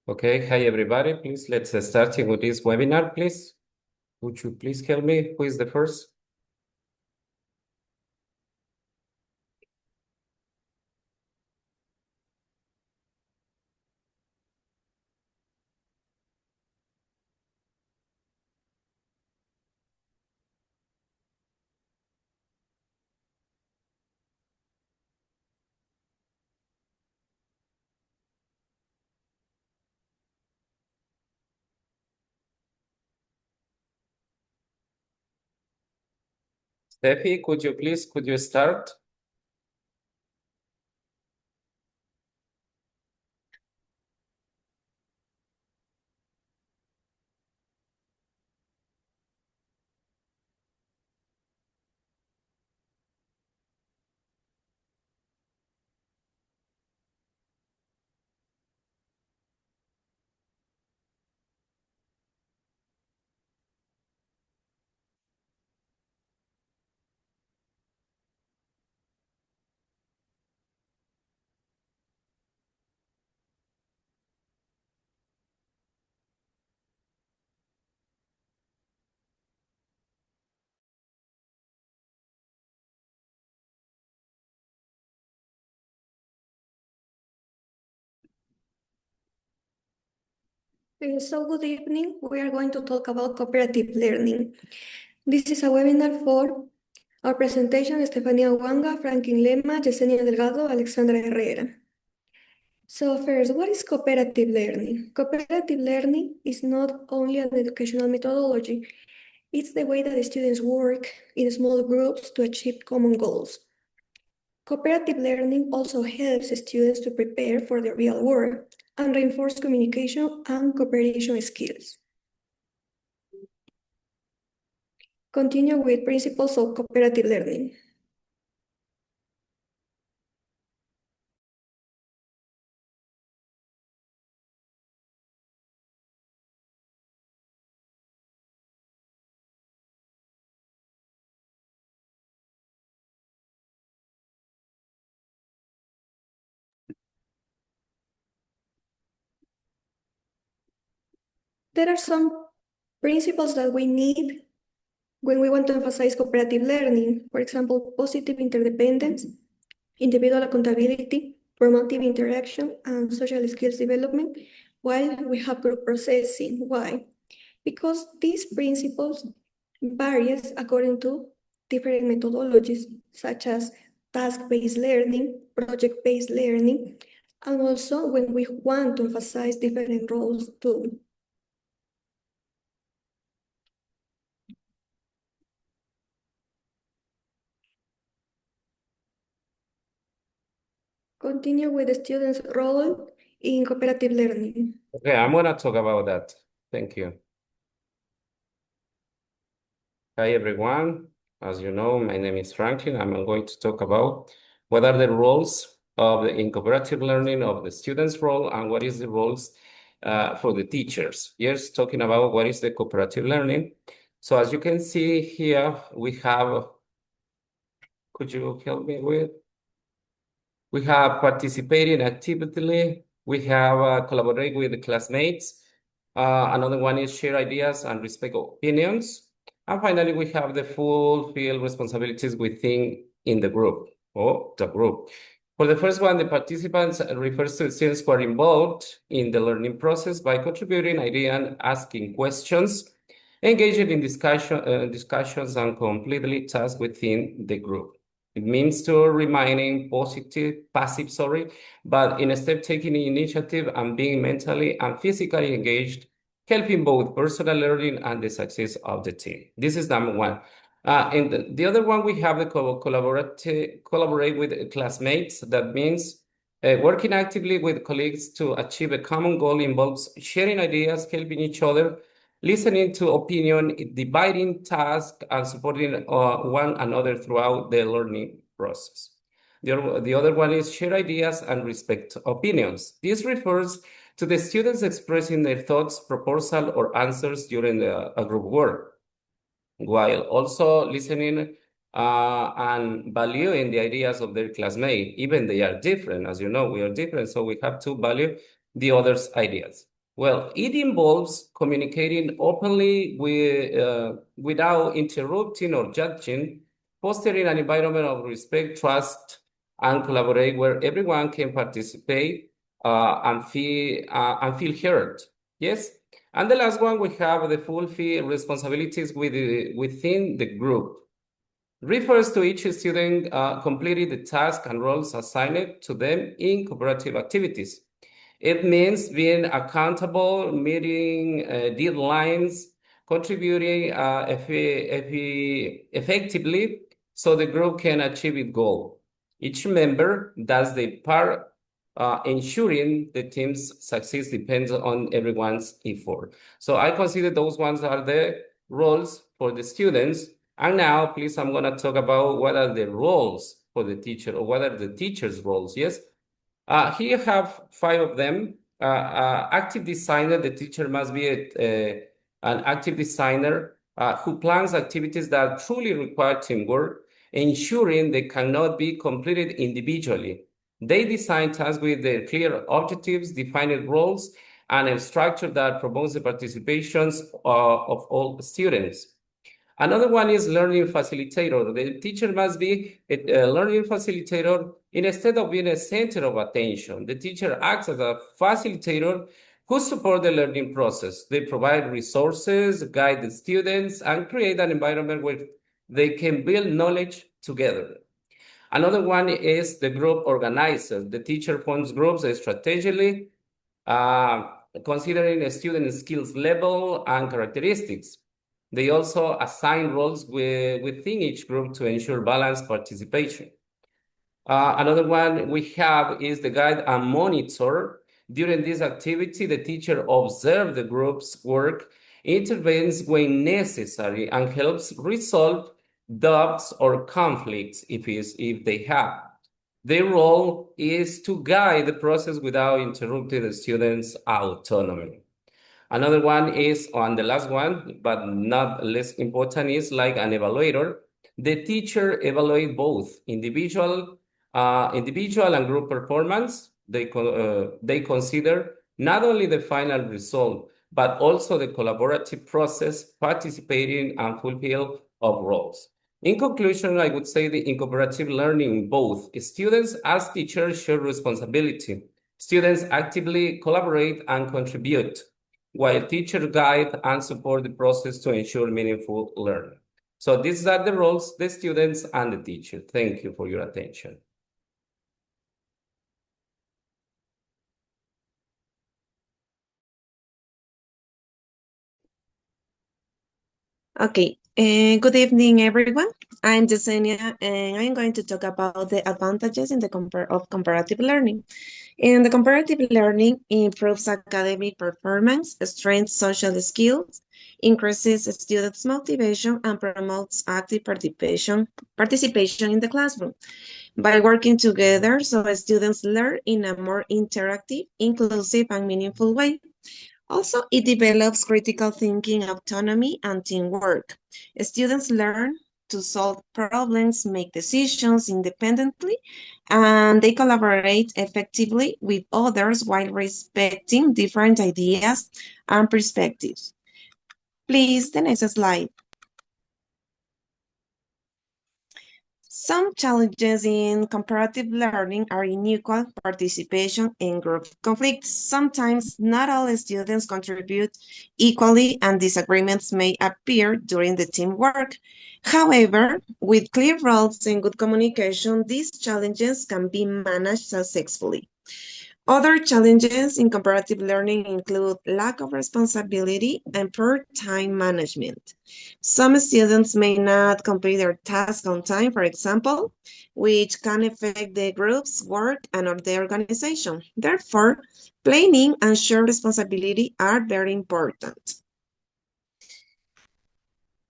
Okay, hi everybody. Please let's start with this webinar, please. Would you please help me? Who is the first? Steffi, could you start? So good evening. We are going to talk about cooperative learning. This is a webinar for our presentation, Estefania Wanga, Franklin Lema, Yesenia Delgado, Alexandra Herrera. So first, what is cooperative learning? Cooperative learning is not only an educational methodology, it's the way that the students work in small groups to achieve common goals. Cooperative learning also helps students to prepare for the real world and reinforce communication and cooperation skills. Continue with principles of cooperative learning. There are some principles that we need when we want to emphasize cooperative learning. For example, positive interdependence, individual accountability, promotive interaction, and social skills development, while we have group processing. Why? Because these principles varies according to different methodologies, such as task-based learning, project-based learning, and also when we want to emphasize different roles too. Continue with the student's role in cooperative learning. Okay, I'm gonna talk about that. Thank you. Hi everyone. As you know, my name is Franklin. I'm going to talk about what are the roles in cooperative learning of the student's role and what is the roles for the teachers. Yes, talking about what is the cooperative learning. So as you can see here, we have, could you help me with? We have participating actively. We have collaborate with the classmates. Another one is share ideas and respect opinions. And finally, we have the full field responsibilities within in the group or the group. For the first one, the participants refers to students who are involved in the learning process by contributing ideas and asking questions, engaging in discussions and completely tasks within the group. It means to remaining passive, but instead taking initiative and being mentally and physically engaged, helping both personal learning and the success of the team. This is number one. And the other one, we have the collaborate with classmates. That means working actively with colleagues to achieve a common goal involves sharing ideas, helping each other, listening to opinion, dividing tasks, and supporting one another throughout the learning process. The other one is share ideas and respect opinions. This refers to the students expressing their thoughts, proposal, or answers during a group work, while also listening and valuing the ideas of their classmate. Even they are different, as you know, we are different, so we have to value the others' ideas. Well, it involves communicating openly without interrupting or judging, fostering an environment of respect, trust, and collaborate where everyone can participate and feel heard. Yes. And the last one, we have the fulfill responsibilities within the group. Refers to each student completing the task and roles assigned to them in cooperative activities. It means being accountable, meeting deadlines, contributing effectively so the group can achieve its goal. Each member does their part, ensuring the team's success depends on everyone's effort. So I consider those ones are the roles for the students. And now, please, I'm going to talk about what are the roles for the teacher or what are the teacher's roles. Yes. Here you have five of them. Active designer, the teacher must be an active designer who plans activities that truly require teamwork, ensuring they cannot be completed individually. They design tasks with their clear objectives, defined roles, and a structure that promotes the participations of all students. Another one is learning facilitator. The teacher must be a learning facilitator instead of being a center of attention. The teacher acts as a facilitator who support the learning process. They provide resources, guide the students, and create an environment where they can build knowledge together. Another one is the group organizer. The teacher forms groups strategically, uh, considering a student's skills level and characteristics. They also assign roles within each group to ensure balanced participation. Another one we have is the guide and monitor. During this activity, the teacher observes the group's work, intervenes when necessary, and helps resolve doubts or conflicts if they have. Their role is to guide the process without interrupting the students' autonomy. Another one is on the last one, but not less important, is like an evaluator. The teacher evaluate both individual and group performance. They consider not only the final result, but also the collaborative process, participating and fulfill of roles. In conclusion, I would say the in cooperative learning, both students as teachers share responsibility. Students actively collaborate and contribute, while teacher guide and support the process to ensure meaningful learning. So these are the roles, the students and the teacher. Thank you for your attention. Okay, good evening, everyone. I'm Yesenia, and I'm going to talk about the advantages in the of comparative learning. And the comparative learning improves academic performance, strengthens social skills, increases students' motivation, and promotes active participation in the classroom. By working together, so students learn in a more interactive, inclusive, and meaningful way. Also, it develops critical thinking, autonomy, and teamwork. Students learn to solve problems, make decisions independently, and they collaborate effectively with others while respecting different ideas and perspectives. Please, the next slide. Some challenges in comparative learning are unequal participation in group conflicts. Sometimes not all students contribute equally and disagreements may appear during the teamwork. However, with clear roles and good communication, these challenges can be managed successfully. Other challenges in comparative learning include lack of responsibility and poor time management. Some students may not complete their tasks on time, for example, which can affect the group's work and or the organization. Therefore, planning and shared responsibility are very important.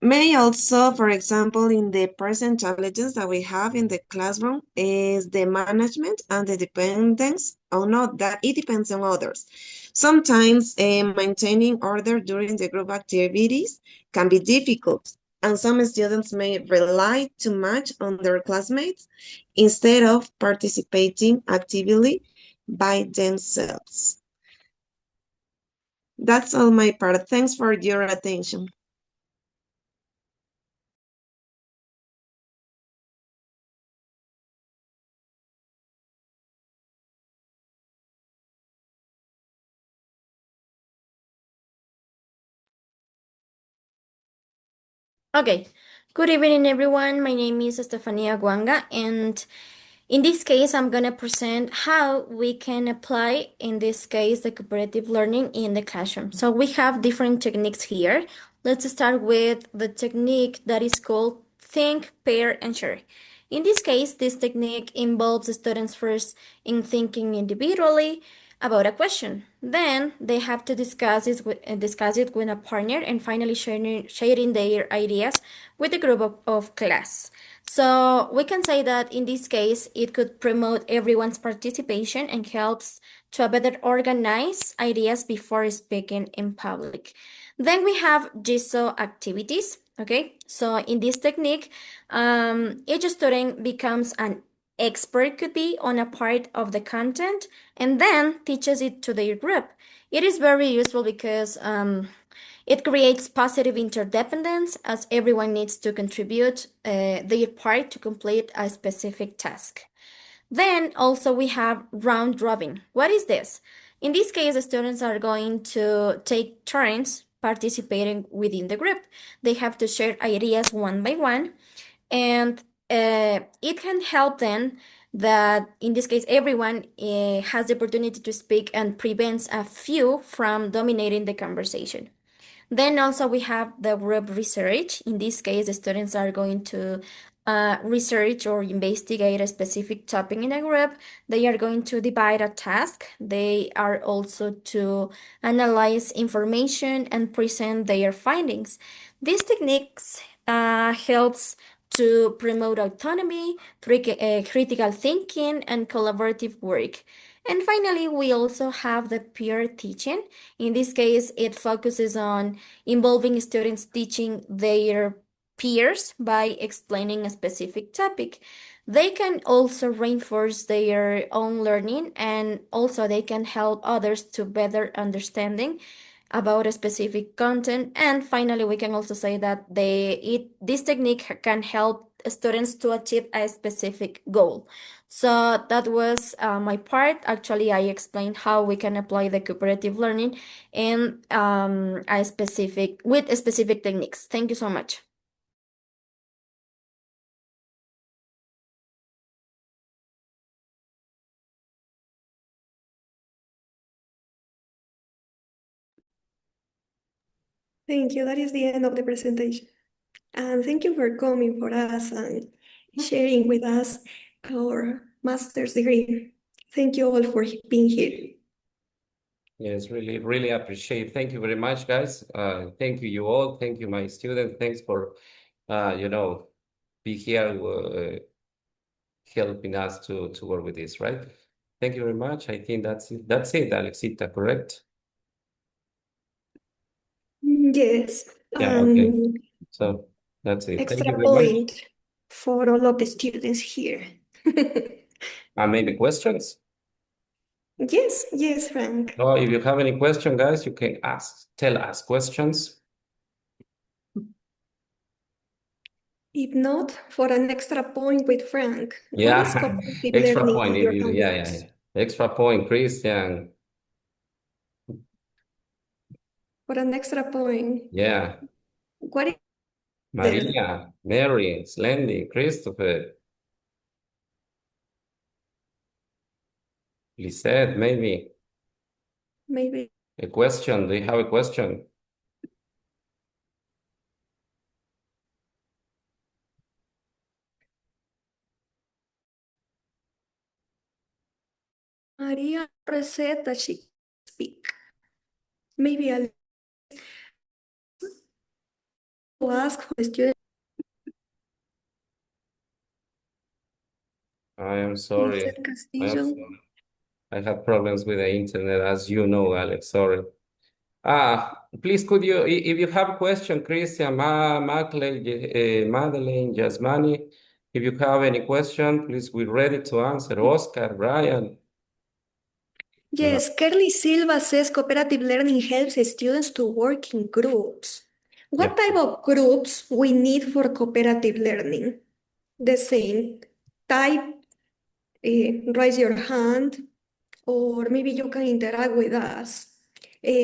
May also, for example, in the present challenges that we have in the classroom is the management and the dependence, or not that it depends on others. Sometimes maintaining order during the group activities can be difficult, and some students may rely too much on their classmates instead of participating actively by themselves. That's all my part. Thanks for your attention. Okay, good evening, everyone. My name is Estefania Guanga, and in this case, I'm going to present how we can apply, in this case, the cooperative learning in the classroom. So we have different techniques here. Let's start with the technique that is called think, pair, and share. In this case, this technique involves students first in thinking individually about a question. Then they have to discuss it with a partner and finally sharing their ideas with a group of class. So we can say that in this case, it could promote everyone's participation and helps to better organize ideas before speaking in public. Then we have GISO activities. Okay, so in this technique, each student becomes an expert, could be on a part of the content, and then teaches it to their group. It is very useful because it creates positive interdependence as everyone needs to contribute their part to complete a specific task. Then also we have round robin. What is this? In this case, the students are going to take turns participating within the group. They have to share ideas one by one, and it can help then that in this case everyone has the opportunity to speak and prevents a few from dominating the conversation. Then also we have the group research. In this case, the students are going to research or investigate a specific topic in a group. They are going to divide a task. They are also to analyze information and present their findings. These techniques helps to promote autonomy, critical thinking, and collaborative work. And finally, we also have the peer teaching. In this case, it focuses on involving students teaching their peers by explaining a specific topic. They can also reinforce their own learning, and also they can help others to better understanding about a specific content. And finally, we can also say that this technique can help students to achieve a specific goal. So that was my part. Actually, I explained how we can apply the cooperative learning in with specific techniques. Thank you so much. Thank you. That is the end of the presentation. And thank you for coming for us and sharing with us our master's degree. Thank you all for being here. Yes, really, really appreciate. Thank you very much, guys. Thank you, you all. Thank you, my students. Thanks for, be here, helping us to work with this, right? Thank you very much. I think that's it. That's it, Alexita, correct? Yes. Yeah, okay. So that's it. Thank Extra you very much. point for all of the students here. Maybe questions? Yes, Frank. So if you have any question, guys, you can tell us questions. If not, for an extra point with Frank. Yeah, What is cooperative extra learning point. in your Yeah. Extra point, Christian. For an extra point. Yeah. What is Maria, Mary, Slendy, Christopher, Lisette, maybe. Maybe. A question. Do you have a question? Maria said that she can speak. Maybe I'll ask for the student. I am sorry. Lisette Castillo. I have problems with the internet, as you know, Alex. Sorry. Please, could you, if you have a question, Christian, Madeleine, Jasmani, if you have any question, please, we're ready to answer. Oscar, Brian. Yes, Kerly Silva says cooperative learning helps students to work in groups. What Yep. type of groups we need for cooperative learning? The same. Type, raise your hand, or maybe you can interact with us.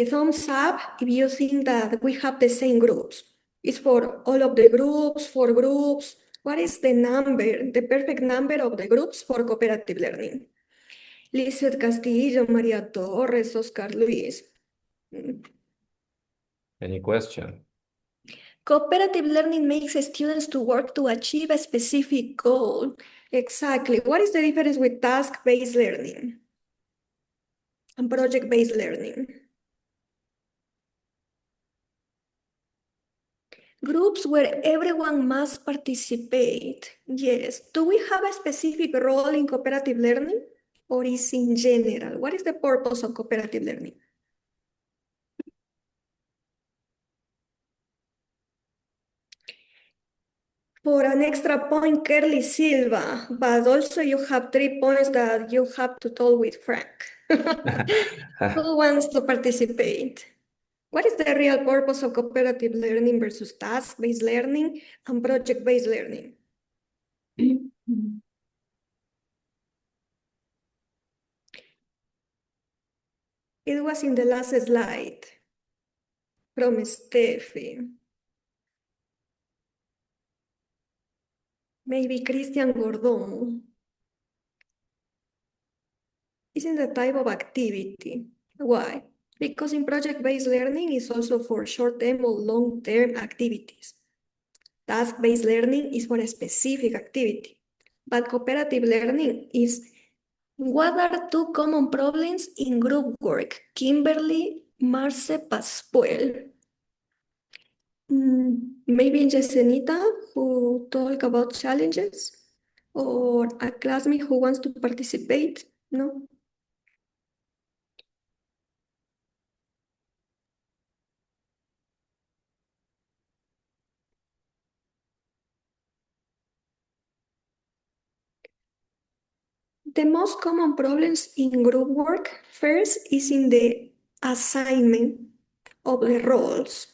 Thumbs up if you think that we have the same groups. It's for all of the groups, for groups. What is the number, the perfect number of the groups for cooperative learning? Lizeth Castillo, Maria Torres, Oscar Luis. Any question? Cooperative learning makes students to work to achieve a specific goal. Exactly. What is the difference with task-based learning and project-based learning? Groups where everyone must participate. Yes. Do we have a specific role in cooperative learning or is in general? What is the purpose of cooperative learning? For an extra point, Kerly Silva, but also you have 3 points that you have to talk with Frank. Who wants to participate? What is the real purpose of cooperative learning versus task-based learning and project-based learning? It was in the last slide from Steffi. Maybe Christian Gordon. It's in the type of activity. Why? Because in project-based learning is also for short-term or long-term activities. Task-based learning is for a specific activity. But cooperative learning is what are two common problems in group work? Kimberly Marce Pascual. Maybe Jesenita, who talk about challenges, or a classmate who wants to participate, no? The most common problems in group work, first, is in the assignment of the roles,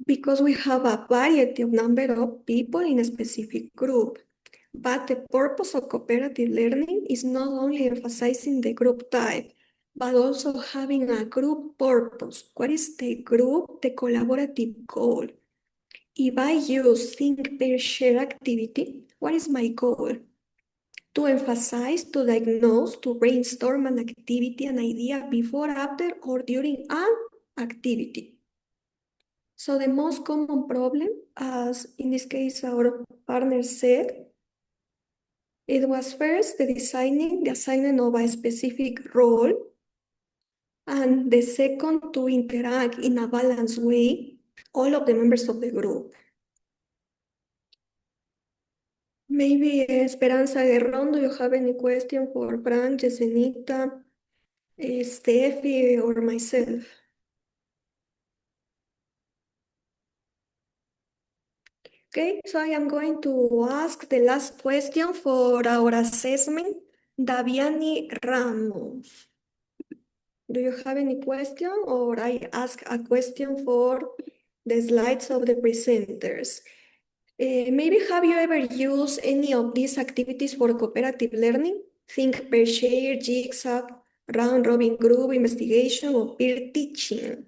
because we have a variety of number of people in a specific group. But the purpose of cooperative learning is not only emphasizing the group type, but also having a group purpose. What is the group, the collaborative goal? If I use think, pair, share activity, what is my goal? To emphasize, to diagnose, to brainstorm an activity, an idea before, after, or during an activity. So the most common problem, as in this case our partner said, it was first the assignment of a specific role, and the second to interact in a balanced way all of the members of the group. Maybe Esperanza Guerrón, do you have any question for Frank, Jesenita, Steffi, or myself? Okay, so I am going to ask the last question for our assessment. Daviani Ramos. Do you have any question, or I ask a question for the slides of the presenters? Maybe have you ever used any of these activities for cooperative learning? Think, pair, share, jigsaw, round robin group, investigation, or peer teaching.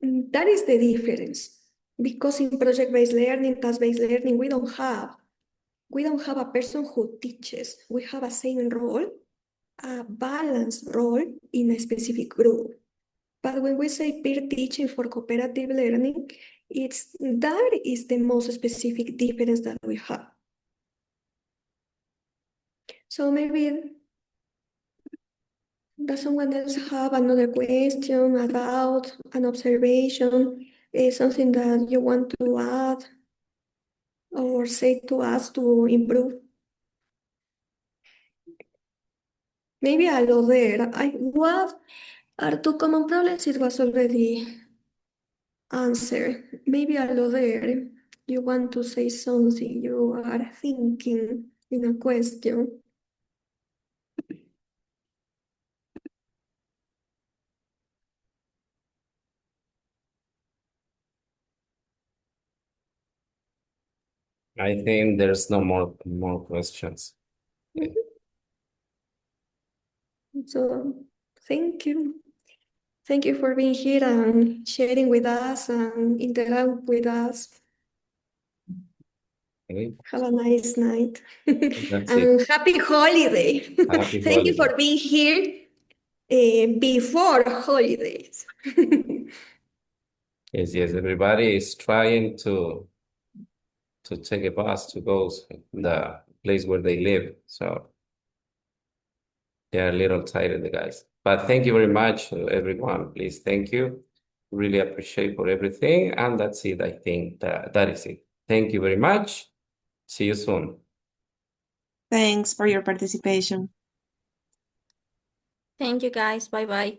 That is the difference. Because in project-based learning, task-based learning, we don't have a person who teaches. We have a same role, a balanced role in a specific group. But when we say peer teaching for cooperative learning, that is the most specific difference that we have. So maybe does someone else have another question, a doubt, an observation, something that you want to add or say to us to improve? Maybe a lot there. What are two common problems? It was already answered. Maybe a lot there. You want to say something, you are thinking in a question. I think there's no more questions. So thank you. Thank you for being here and sharing with us and interact with us. Okay, Have a nice night. that's it. And happy holiday. Happy Thank you holiday. for being here before holidays. Yes, yes. Everybody is trying to take a bus to go to the place where they live. So they're a little tired, the guys. But thank you very much, everyone. Please, thank you. Really appreciate for everything. And that's it. I think that is it. Thank you very much. See you soon. Thanks for your participation. Thank you guys. Bye bye.